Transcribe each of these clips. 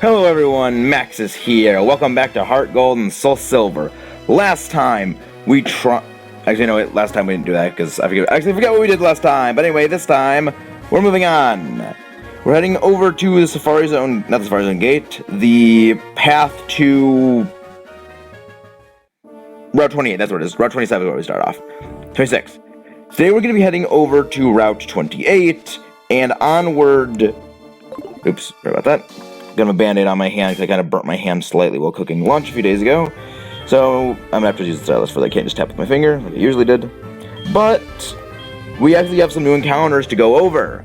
Hello everyone, Max is here. Welcome back to HeartGold and SoulSilver. Last time we Actually, no, last time we didn't do that because I forget what we did last time. But anyway, this time we're moving on. We're heading over to the Safari Zone, not the Safari Zone gate, the path to Route 28. That's what it is. Route 27 is where we start off. 26. Today we're going to be heading over to Route 28 and onward. Oops, sorry about that. Got a band-aid on my hand because I kind of burnt my hand slightly while cooking lunch a few days ago. So I'm going to have to use the stylus for that. I can't just tap with my finger like I usually did. But we actually have some new encounters to go over.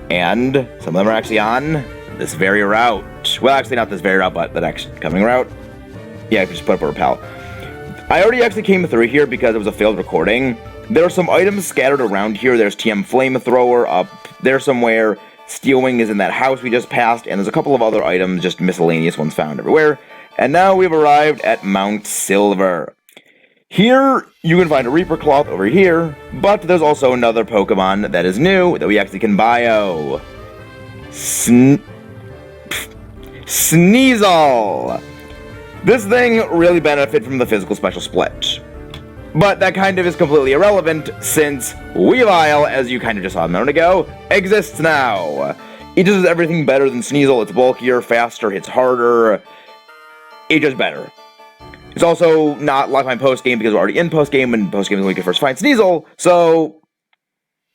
And some of them are actually on this very route. Well, actually not this very route, but the next coming route. Yeah, I can just put up a rappel. I already actually came through here because it was a failed recording. There are some items scattered around here. There's TM Flamethrower up there somewhere. Steel Wing is in that house we just passed, and there's a couple of other items, just miscellaneous ones found everywhere. And now we've arrived at Mount Silver. Here, you can find a Reaper Cloth over here, but there's also another Pokemon that is new that we actually can bio. Sneasel! This thing really benefits from the physical special split. But that kind of is completely irrelevant, since Weavile, as you kind of just saw a minute ago, exists now. It does everything better than Sneasel. It's bulkier, faster, hits harder. It does better. It's also not like my post-game because we're already in post-game, and post-game is when we can first find Sneasel, so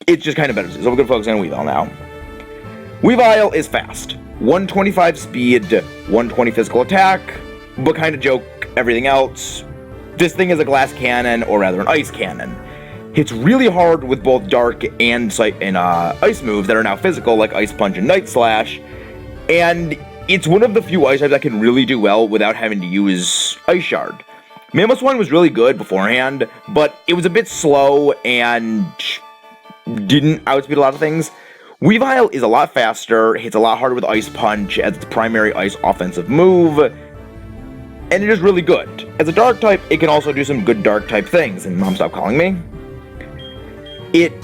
it's just kind of better. So we're going to focus on Weavile now. Weavile is fast. 125 speed, 120 physical attack, but kind of joke everything else. This thing is a glass cannon, or rather an ice cannon. Hits really hard with both dark and ice moves that are now physical, like Ice Punch and Night Slash. And it's one of the few ice types that can really do well without having to use Ice Shard. Mamoswine was really good beforehand, but it was a bit slow and didn't outspeed a lot of things. Weavile is a lot faster, hits a lot harder with Ice Punch as its primary ice offensive move, and it is really good. As a dark type, it can also do some good dark type things. And Mom, stop calling me. It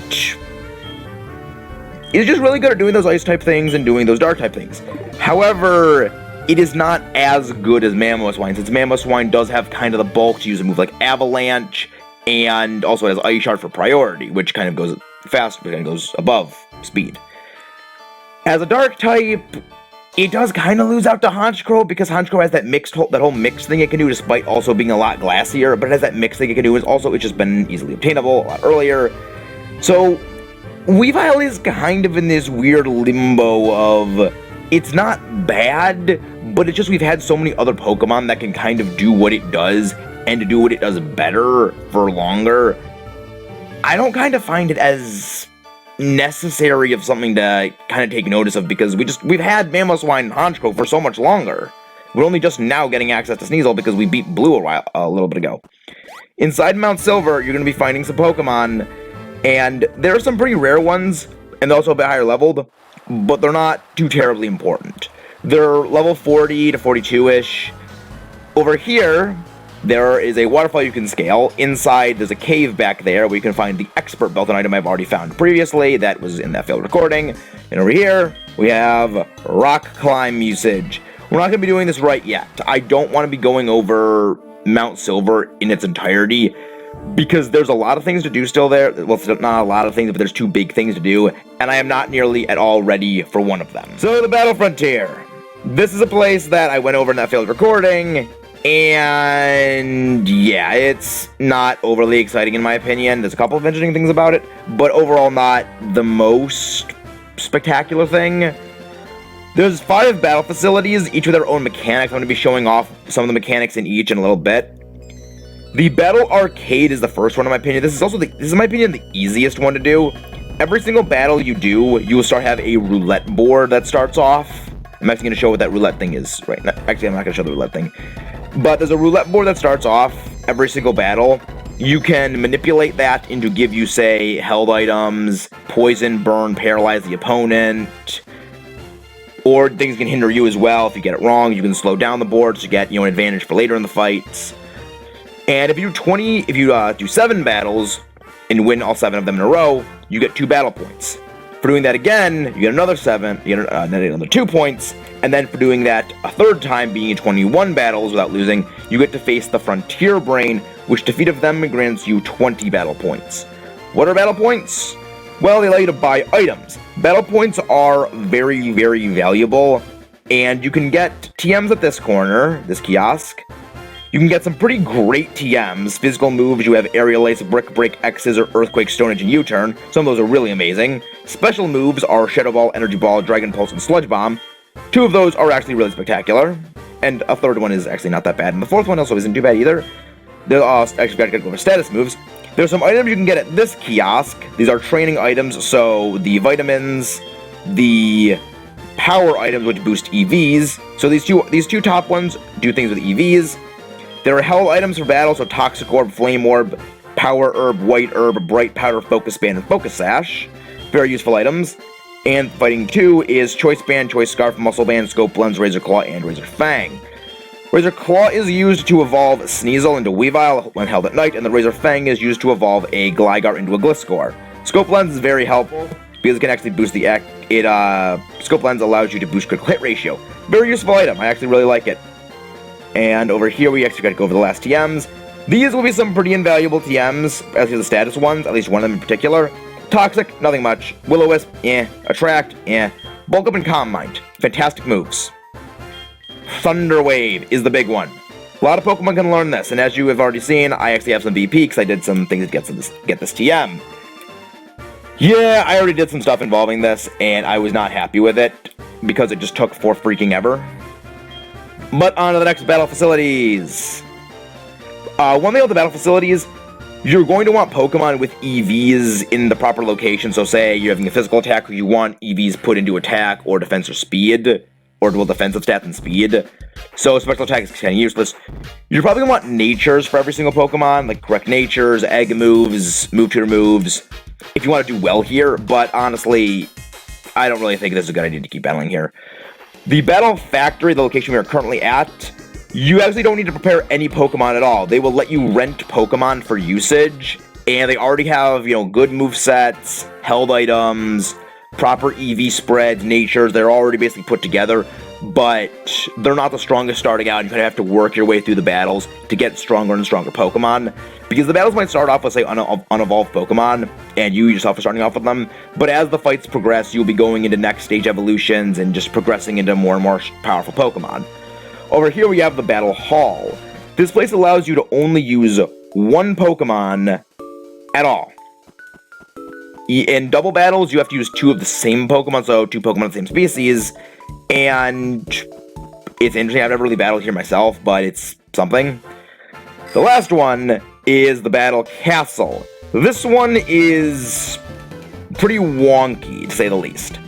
is just really good at doing those ice type things and doing those dark type things. However, it is not as good as Mamoswine, since Mamoswine does have kind of the bulk to use a move like Avalanche, and also has Ice Shard for priority, which kind of goes fast, but kind of goes above speed. As a dark type, it does kind of lose out to Honchkrow, because Honchkrow has that whole mixed thing it can do, despite also being a lot glassier, but it has that mixed thing it can do, and also it's just been easily obtainable a lot earlier. So, Weavile is kind of in this weird limbo of, it's not bad, but it's just we've had so many other Pokemon that can kind of do what it does, and to do what it does better for longer. I don't kind of find it as necessary of something to kind of take notice of, because we've had Mamoswine and Honchkrow for so much longer. We're only just now getting access to Sneasel because we beat Blue a little bit ago. Inside Mount Silver, you're going to be finding some Pokemon, and there are some pretty rare ones, and they're also a bit higher leveled, but they're not too terribly important. They're level 40 to 42-ish. Over here, there is a waterfall you can scale. Inside, there's a cave back there where you can find the Expert Belt, an item I've already found previously that was in that failed recording. And over here, we have rock climb usage. We're not going to be doing this right yet. I don't want to be going over Mount Silver in its entirety, because there's a lot of things to do still there. Well, it's not a lot of things, but there's two big things to do, and I am not nearly at all ready for one of them. So, the Battle Frontier. This is a place that I went over in that failed recording, and yeah, it's not overly exciting in my opinion. There's a couple of interesting things about it, but overall not the most spectacular thing. There's 5 battle facilities, each with their own mechanics. I'm going to be showing off some of the mechanics in each in a little bit. The Battle Arcade is the first one in my opinion. This is in my opinion the easiest one to do. Every single battle you do, you will start have a roulette board that starts off. I'm actually going to show what that roulette thing is right now. Actually, I'm not going to show the roulette thing. But there's a roulette board that starts off every single battle. You can manipulate that into give you, say, held items, poison, burn, paralyze the opponent, or things can hinder you as well. If you get it wrong, you can slow down the board to get, an advantage for later in the fights. And if you do 7 battles and win all 7 of them in a row, you get 2 battle points. For doing that again, you get another 7, you get another 2 points, and then for doing that a third time, being in 21 battles without losing, you get to face the Frontier Brain, which defeat of them grants you 20 battle points. What are battle points? Well, they allow you to buy items. Battle points are very, very valuable, and you can get TMs at this corner, this kiosk. You can get some pretty great TMs. Physical moves, you have Aerial Ace, Brick Break, X's, or Earthquake, Stone Edge, and U-Turn. Some of those are really amazing. Special moves are Shadow Ball, Energy Ball, Dragon Pulse, and Sludge Bomb. 2 of those are actually really spectacular, and a third one is actually not that bad, and the 4th one also isn't too bad either. They're actually got to go over status moves. There's some items you can get at this kiosk. These are training items, so the vitamins, the power items which boost EVs. So these two top ones do things with EVs. There are hell items for battle, so Toxic Orb, Flame Orb, Power Herb, White Herb, Bright Powder, Focus Band, and Focus Sash. Very useful items. And fighting 2 is Choice Band, Choice Scarf, Muscle Band, Scope Lens, Razor Claw, and Razor Fang. Razor Claw is used to evolve Sneasel into Weavile when held at night, and the Razor Fang is used to evolve a Gligar into a Gliscor. Scope Lens is very helpful, because it can actually boost Scope Lens allows you to boost critical hit ratio. Very useful item, I actually really like it. And over here we actually got to go over the last TMs. These will be some pretty invaluable TMs, as the status ones, at least one of them in particular. Toxic, nothing much. Will-O-Wisp, Attract, Bulk Up and Calm Mind, fantastic moves. Thunder Wave is the big one. A lot of Pokemon can learn this, and as you have already seen, I actually have some VP because I did some things to get this TM. Yeah, I already did some stuff involving this, and I was not happy with it, because it just took for freaking ever. But on to the next battle facilities. One thing about the battle facilities, you're going to want Pokemon with EVs in the proper location. So say you're having a physical attack where you want EVs put into attack or defense or speed, or dual defensive stats and speed. So special attack is kind of useless. You're probably going to want natures for every single Pokemon, like correct natures, egg moves, move tutor moves, if you want to do well here. But honestly, I don't really think this is a good idea to keep battling here. The Battle Factory, the location we are currently at, you actually don't need to prepare any Pokemon at all. They will let you rent Pokemon for usage, and they already have, good movesets, held items, proper EV spreads, natures. They're already basically put together, but they're not the strongest starting out. You kind of have to work your way through the battles to get stronger and stronger Pokemon, because the battles might start off with, say, unevolved Pokemon, and you yourself are starting off with them, but as the fights progress, you'll be going into next stage evolutions and just progressing into more and more powerful Pokemon. Over here we have the Battle Hall. This place allows you to only use one Pokemon at all. In double battles, you have to use 2 of the same Pokemon, so 2 Pokemon of the same species, and it's interesting. I've never really battled here myself, but it's something. The last one is the Battle Castle. This one is pretty wonky, to say the least.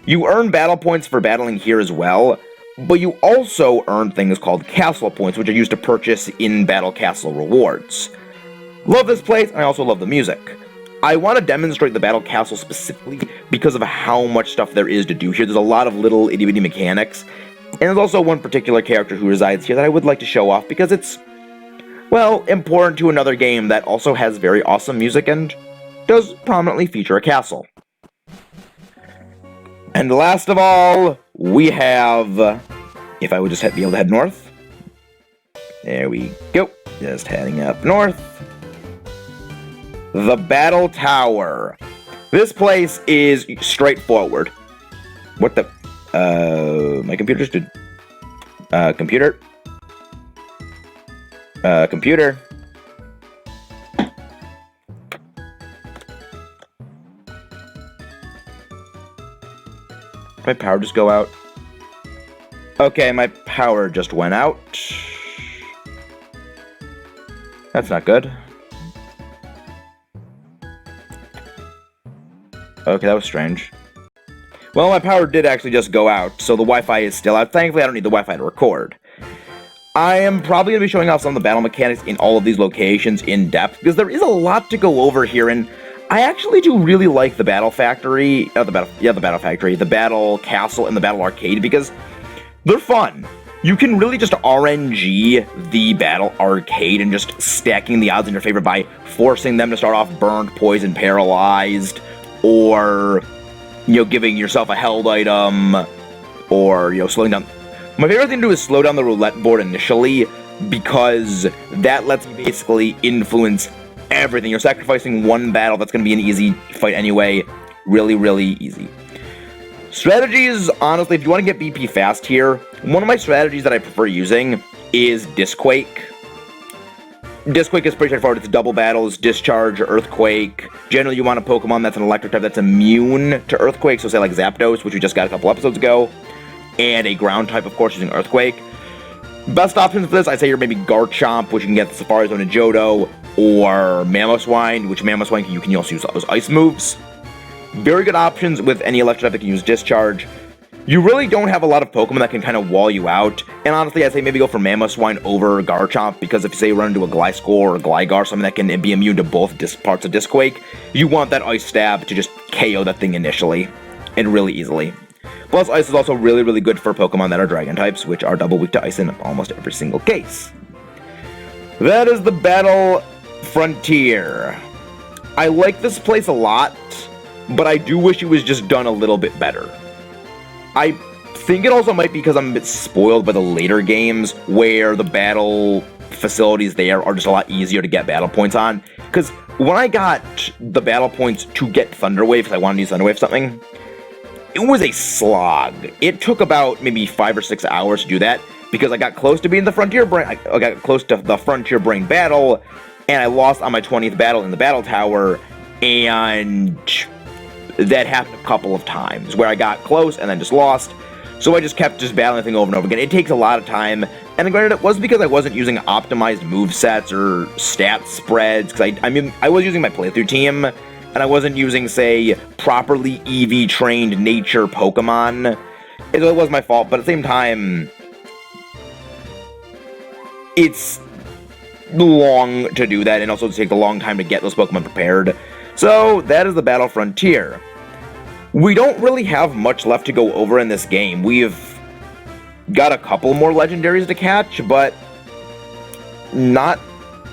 You earn battle points for battling here as well, but you also earn things called Castle Points, which are used to purchase in Battle Castle rewards. Love this place, and I also love the music. I want to demonstrate the Battle Castle specifically because of how much stuff there is to do here. There's a lot of little itty-bitty mechanics, and there's also one particular character who resides here that I would like to show off because it's, well, important to another game that also has very awesome music and does prominently feature a castle. And last of all, we have, if I would just be able to head north. There we go. Just heading up north. The Battle Tower. This place is straightforward. What the? My computer just did. Computer. Computer. Did my power just go out? Okay, my power just went out. That's not good. Okay, that was strange. Well, my power did actually just go out, so the Wi-Fi is still out. Thankfully, I don't need the Wi-Fi to record. I am probably going to be showing off some of the battle mechanics in all of these locations in depth, because there is a lot to go over here, and I actually do really like the Battle Factory, the Battle Factory, the Battle Castle, and the Battle Arcade, because they're fun. You can really just RNG the Battle Arcade and just stacking the odds in your favor by forcing them to start off burned, poisoned, paralyzed, or giving yourself a held item, or, slowing down. My favorite thing to do is slow down the roulette board initially, because that lets you basically influence everything. You're sacrificing one battle that's going to be an easy fight anyway. Really, really easy. Strategies, honestly, if you want to get BP fast here, one of my strategies that I prefer using is Disquake. Disquake is pretty straightforward. It's double battles, Discharge, Earthquake. Generally, you want a Pokemon that's an electric type that's immune to Earthquake, so say like Zapdos, which we just got a couple episodes ago, and a ground type, of course, using Earthquake. Best options for this, I'd say you're maybe Garchomp, which you can get the Safari Zone in Johto, or Mamoswine, which Mamoswine you can also use those ice moves. Very good options with any electric type that can use Discharge. You really don't have a lot of Pokemon that can kind of wall you out, and honestly, I'd say maybe go for Mamoswine over Garchomp, because if you say you run into a Gliscor or a Gligar, something that can be immune to both parts of Disquake, you want that Ice Stab to just KO that thing initially, and really easily. Plus, Ice is also really, really good for Pokemon that are Dragon types, which are double weak to Ice in almost every single case. That is the Battle Frontier. I like this place a lot, but I do wish it was just done a little bit better. I think it also might be because I'm a bit spoiled by the later games, where the battle facilities there are just a lot easier to get battle points on. Because when I got the battle points to get Thunder Wave, because I wanted to use Thunder Wave something, it was a slog. It took about maybe 5 or 6 hours to do that, because I got close to being the Frontier Brain. I got close to the Frontier Brain battle, and I lost on my 20th battle in the Battle Tower, and that happened a couple of times, where I got close and then just lost, so I just kept battling the thing over and over again. It takes a lot of time, and granted, it was because I wasn't using optimized movesets or stat spreads, because I was using my playthrough team, and I wasn't using, say, properly EV-trained nature Pokemon. It was my fault, but at the same time, it's long to do that, and also to take a long time to get those Pokemon prepared. So, that is the Battle Frontier. We don't really have much left to go over in this game. We've got a couple more legendaries to catch, but not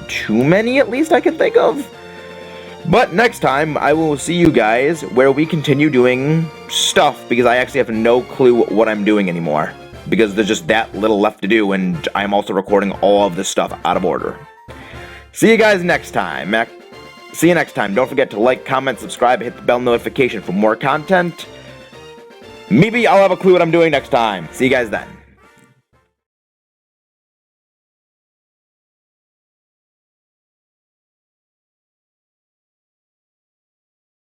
too many, at least I can think of. But next time, I will see you guys where we continue doing stuff, because I actually have no clue what I'm doing anymore, because there's just that little left to do, and I'm also recording all of this stuff out of order. See you guys next time. See you next time. Don't forget to like, comment, subscribe, hit the bell notification for more content. Maybe I'll have a clue what I'm doing next time. See you guys then.